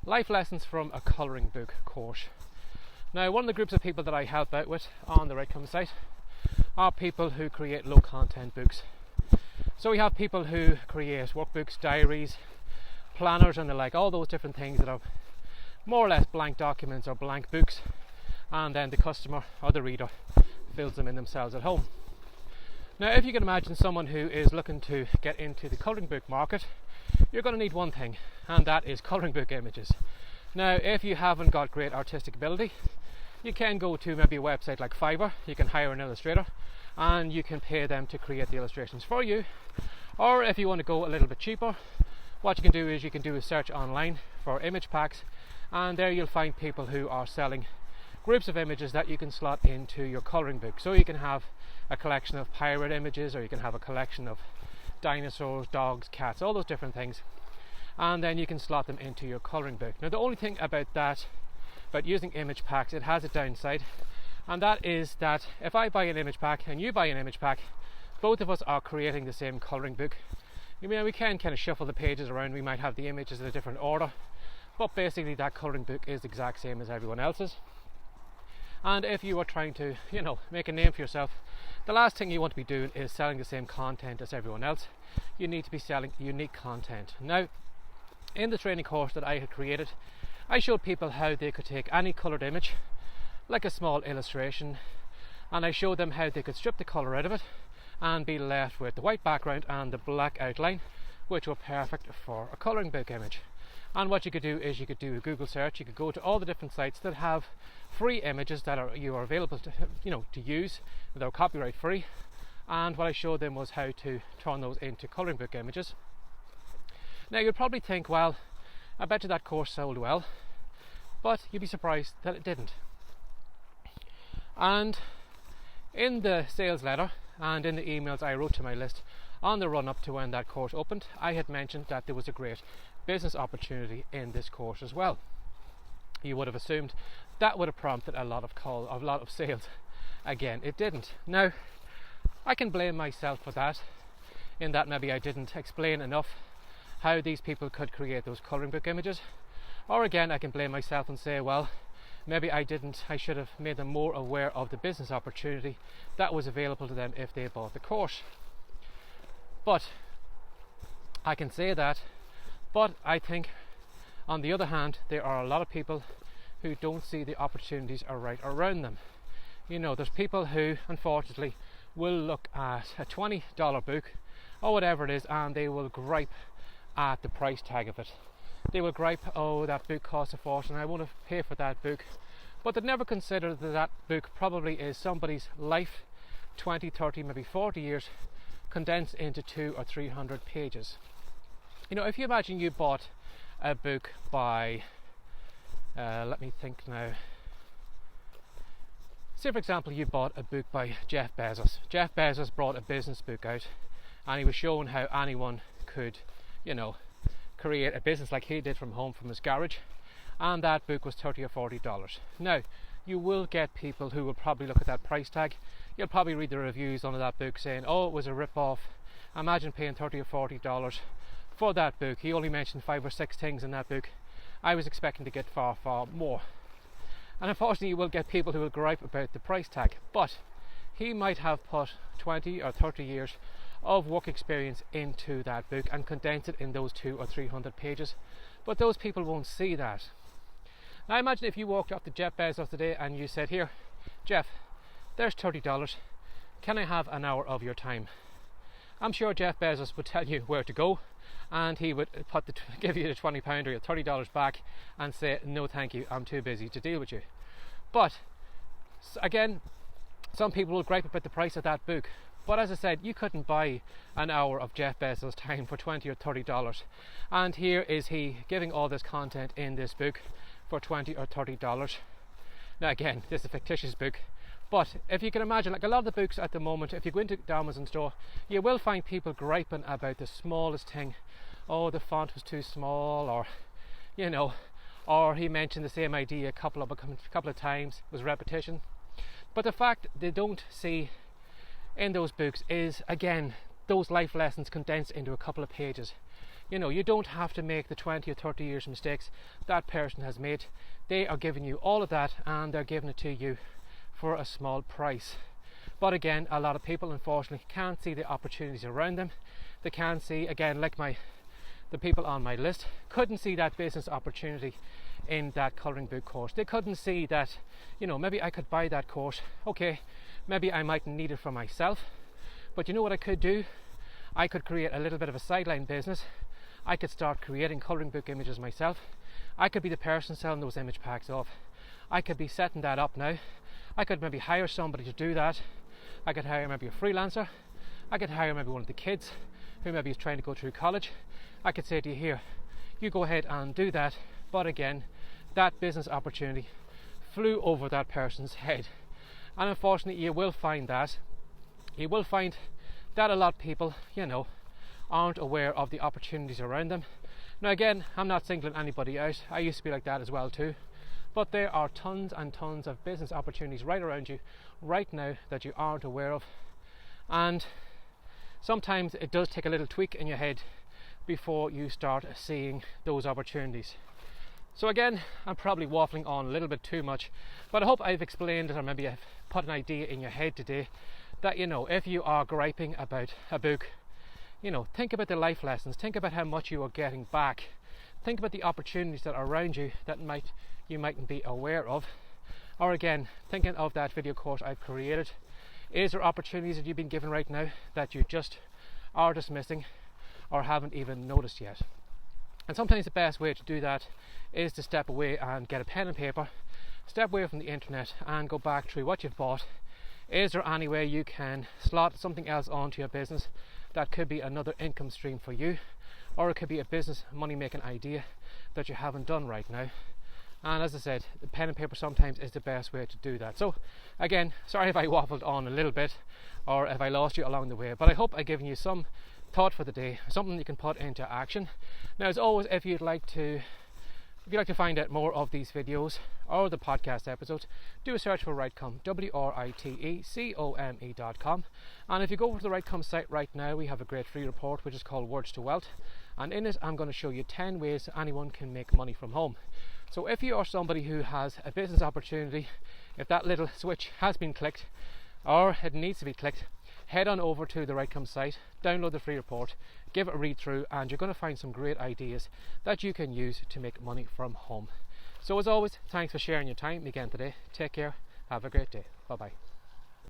Life lessons from a colouring book course. Now, one of the groups of people that I help out with on the WriteCome site are people who create low content books. So we have people who create workbooks, diaries, planners and the like, all those different things that are more or less blank documents or blank books, and then the customer or the reader fills them in themselves at home. Now, if you can imagine someone who is looking to get into the colouring book market, you're going to need one thing, and that is colouring book images. Now, if you haven't got great artistic ability, you can go to maybe a website like Fiverr. You can hire an illustrator and you can pay them to create the illustrations for you. Or if you want to go a little bit cheaper, what you can do is you can do a search online for image packs, and there you'll find people who are selling groups of images that you can slot into your colouring book. So you can have a collection of pirate images, or you can have a collection of dinosaurs, dogs, cats, all those different things, and then you can slot them into your colouring book. Now, the only thing about using image packs, it has a downside, and that is that if I buy an image pack and you buy an image pack, both of us are creating the same colouring book. You know, we can kind of shuffle the pages around, we might have the images in a different order, but basically that colouring book is the exact same as everyone else's. And if you are trying to, make a name for yourself, the last thing you want to be doing is selling the same content as everyone else. You need to be selling unique content. Now, in the training course that I had created, I showed people how they could take any coloured image, like a small illustration, and I showed them how they could strip the colour out of it and be left with the white background and the black outline, which were perfect for a colouring book image. And what you could do is you could do a Google search. You could go to all the different sites that have free images that are available to use. They're copyright free. And what I showed them was how to turn those into colouring book images. Now, you'd probably think, well, I bet you that course sold well, but you'd be surprised that it didn't. And in the sales letter and in the emails I wrote to my list on the run up to when that course opened, I had mentioned that there was a great business opportunity in this course as well. You would have assumed that would have prompted a lot of sales. Again, it didn't. Now, I can blame myself for that, in that maybe I didn't explain enough how these people could create those colouring book images. Or again, I can blame myself and say, well, maybe I should have made them more aware of the business opportunity that was available to them if they bought the course. But I can say that, but I think on the other hand, there are a lot of people who don't see the opportunities are right around them. There's people who unfortunately will look at a $20 book or whatever it is, and they will gripe at the price tag of it. They will gripe, oh, that book costs a fortune, I won't pay for that book. But they never consider that that book probably is somebody's life, 20, 30, maybe 40 years, condensed into 200 or 300 pages. If you imagine you bought a book by, let me think now. Say, for example, you bought a book by Jeff Bezos. Jeff Bezos brought a business book out, and he was showing how anyone could, create a business like he did from home, from his garage, and that book was $30 or $40. Now, you will get people who will probably look at that price tag. You'll probably read the reviews under that book saying, oh, it was a rip-off. Imagine paying $30 or $40 for that book. He only mentioned 5 or 6 things in that book. I was expecting to get far, far more. And unfortunately, you will get people who will gripe about the price tag, but he might have put 20 or 30 years of work experience into that book and condensed it in those 200 or 300 pages. But those people won't see that. Now, imagine if you walked up to Jeff Bezos today and you said, here, Jeff, there's $30. Can I have an hour of your time? I'm sure Jeff Bezos would tell you where to go, and he would give you the £20 or your $30 back and say, no thank you, I'm too busy to deal with you. But again, some people will gripe about the price of that book, but as I said, you couldn't buy an hour of Jeff Bezos' time for $20 or $30, and here is he giving all this content in this book for $20 or $30. Now again, this is a fictitious book, but if you can imagine, like a lot of the books at the moment, if you go into the Amazon store, you will find people griping about the smallest thing. Oh, the font was too small, or or he mentioned the same idea a couple of times, it was repetition. But the fact they don't see in those books is, again, those life lessons condensed into a couple of pages. You don't have to make the 20 or 30 years mistakes that person has made. They are giving you all of that, and they're giving it to you for a small price. But again, a lot of people unfortunately can't see the opportunities around them. They can't see, again, like the people on my list couldn't see that business opportunity in that colouring book course. They couldn't see that, maybe I could buy that course. Okay, maybe I mightn't need it for myself, but you know what I could do? I could create a little bit of a sideline business. I could start creating colouring book images myself. I could be the person selling those image packs off. I could be setting that up now. I could maybe hire somebody to do that. I could hire maybe a freelancer. I could hire maybe one of the kids who maybe is trying to go through college. I could say to you, here, you go ahead and do that. But again, that business opportunity flew over that person's head. And unfortunately, you will find that a lot of people, aren't aware of the opportunities around them. Now again, I'm not singling anybody out. I used to be like that as well too. But there are tons and tons of business opportunities right around you right now that you aren't aware of. And sometimes it does take a little tweak in your head before you start seeing those opportunities. So again, I'm probably waffling on a little bit too much, but I hope I've explained it, or maybe I've put an idea in your head today that, if you are griping about a book, think about the life lessons, think about how much you are getting back, think about the opportunities that are around you that you mightn't be aware of. Or again, thinking of that video course I've created, is there opportunities that you've been given right now that you just are dismissing or haven't even noticed yet? And sometimes the best way to do that is to step away and get a pen and paper, step away from the internet and go back through what you've bought. Is there any way you can slot something else onto your business that could be another income stream for you, or it could be a business money making idea that you haven't done right now? And as I said, the pen and paper sometimes is the best way to do that. So again, sorry if I waffled on a little bit or if I lost you along the way, but I hope I've given you some thought for the day, something you can put into action. Now, as always, if you'd like to find out more of these videos or the podcast episodes, do a search for WriteCome, WriteCome.com. And if you go over to the WriteCome site right now, we have a great free report which is called Words to Wealth, and in it I'm going to show you 10 ways anyone can make money from home. So if you are somebody who has a business opportunity, if that little switch has been clicked or it needs to be clicked, head on over to the WriteCome site, download the free report, give it a read through, and you're going to find some great ideas that you can use to make money from home. So as always, thanks for sharing your time again today. Take care, have a great day. Bye bye.